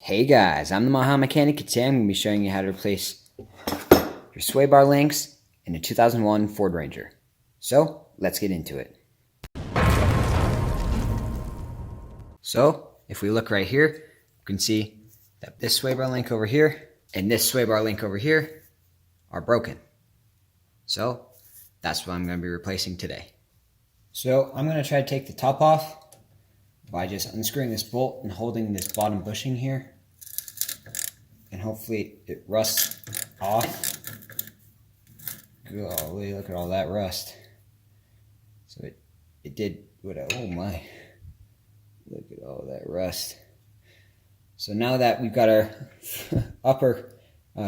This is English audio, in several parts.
Hey guys, I'm the Maha Mechanic, and today I'm going to be showing you how to replace your sway bar links in a 2001 Ford Ranger. So, let's get into it. So, if we look right here, you can see that this sway bar link over here and this sway bar link over here are broken. So, that's what I'm going to be replacing today. So, I'm going to try to take the top off by just unscrewing this bolt and holding this bottom bushing here. And hopefully it rusts off. Golly, look at all that rust. So it did what oh my. Look at all that rust. So now that we've got our upper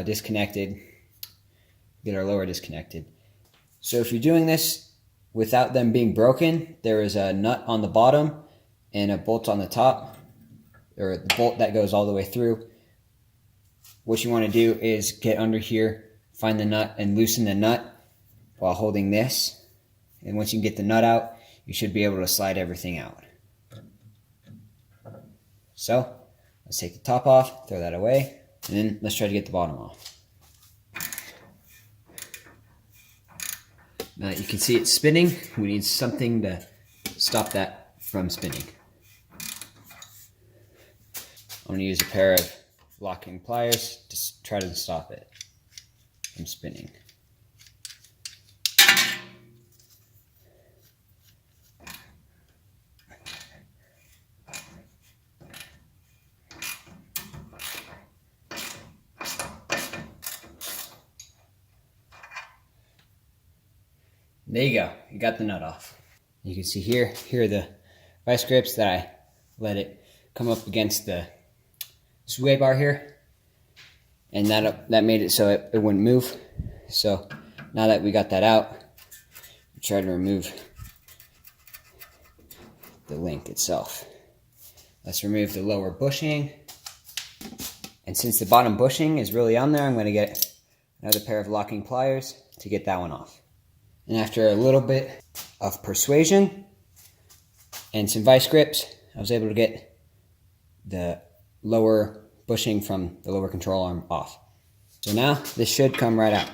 disconnected, get our lower disconnected. So if you're doing this without them being broken, there is a nut on the bottom and a bolt on the top, or the bolt that goes all the way through. What you want to do is get under here, find the nut, and loosen the nut while holding this. And once you get the nut out, you should be able to slide everything out. So, let's take the top off, throw that away, and then let's try to get the bottom off. Now you can see it's spinning. We need something to stop that from spinning. I'm going to use a pair of locking pliers to try to stop it from spinning. There you go, you got the nut off. You can see here are the vice grips that I let it come up against the sway bar here, and that made it so it wouldn't move. So now that we got that out, we try to remove the link itself. Let's remove the lower bushing, and since the bottom bushing is really on there, I'm going to get another pair of locking pliers to get that one off. And after a little bit of persuasion and some vice grips, I was able to get the lower bushing from the lower control arm off. So now this should come right out.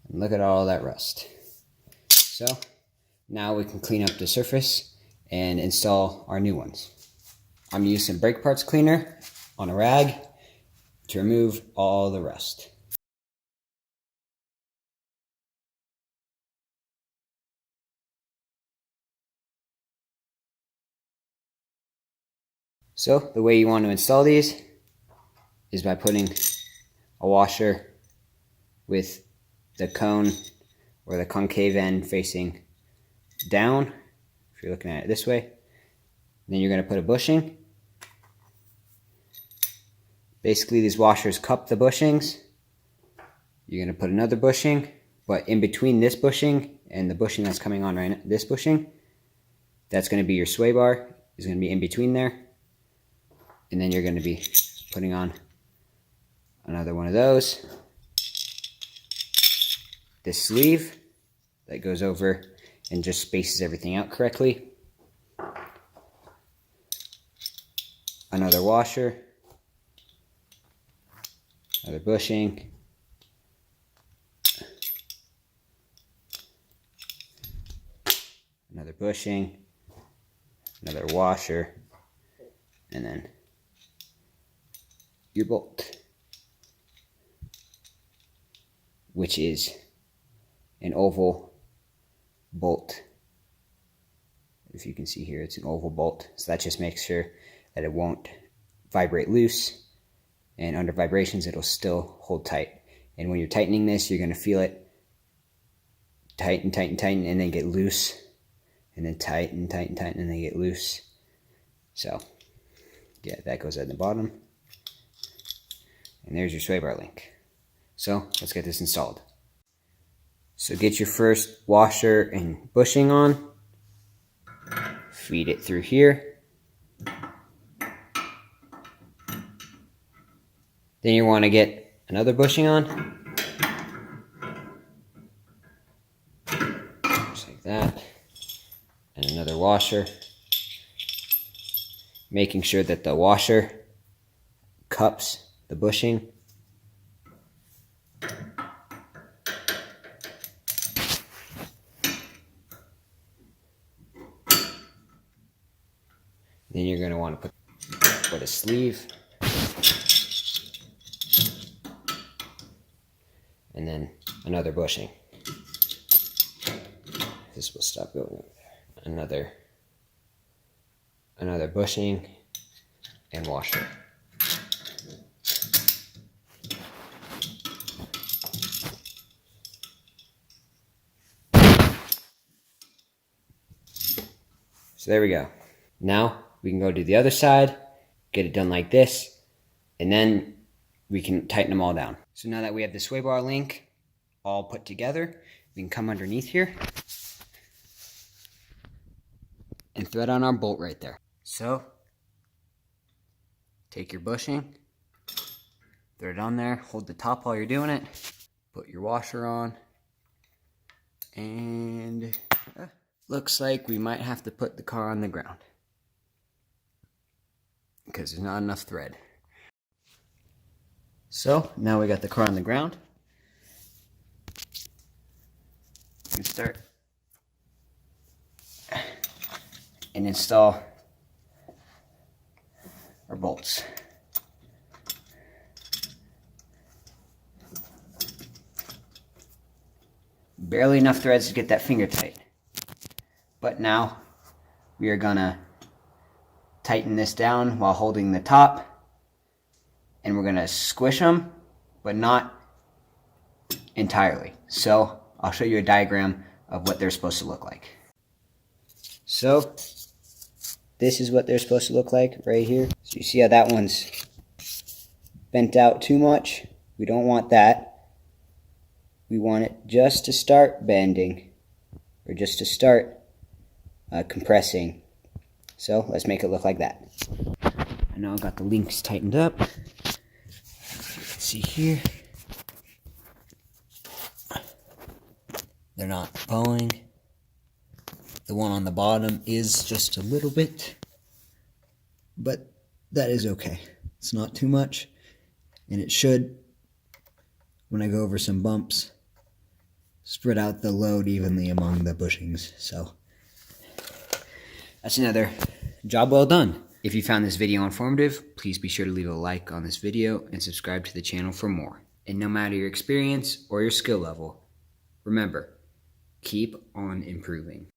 And look at all that rust. So now we can clean up the surface and install our new ones. I'm using some brake parts cleaner on a rag to remove all the rust. So the way you want to install these is by putting a washer with the cone or the concave end facing down, if you're looking at it this way. Then you're going to put a bushing. Basically these washers cup the bushings. You're going to put another bushing, but in between this bushing and the bushing that's coming on right now, this bushing, that's going to be your sway bar, is going to be in between there. And then you're going to be putting on another one of those. This sleeve that goes over and just spaces everything out correctly. Another washer. Another bushing. Another bushing. Another washer. And then your bolt, which is an oval bolt. If you can see here, it's an oval bolt. So that just makes sure that it won't vibrate loose, and under vibrations it'll still hold tight. And when you're tightening this, you're going to feel it tighten, tighten, tighten, and then get loose, and then tighten, tighten, tighten, and then get loose. So yeah, that goes at the bottom. And there's your sway bar link. So let's get this installed. So get your first washer and bushing on. Feed it through here. Then you want to get another bushing on. Just like that. And another washer. making sure that the washer cups the bushing. Then you're going to want to put a sleeve. And then another bushing. This will stop going over there. Another bushing and washer. So there we go. Now we can go to the other side, get it done like this, and then we can tighten them all down. So now that we have the sway bar link all put together, we can come underneath here and thread on our bolt right there. So take your bushing, thread it on there, hold the top while you're doing it, put your washer on, and looks like we might have to put the car on the ground because there's not enough thread. So now we got the car on the ground. We can start and install our bolts. Barely enough threads to get that finger tight. But now we are gonna tighten this down while holding the top, and we're gonna squish them, but not entirely. So I'll show you a diagram of what they're supposed to look like. So this is what they're supposed to look like right here. So you see how that one's bent out too much? We don't want that. We want it just to start bending, or just to start compressing. So let's make it look like that. I now I've got the links tightened up. Let's see here. They're not bowing. The one on the bottom is just a little bit, but that is okay. It's not too much, and it should, when I go over some bumps, spread out the load evenly among the bushings. So that's another job well done. If you found this video informative, please be sure to leave a like on this video and subscribe to the channel for more. And no matter your experience or your skill level, remember, keep on improving.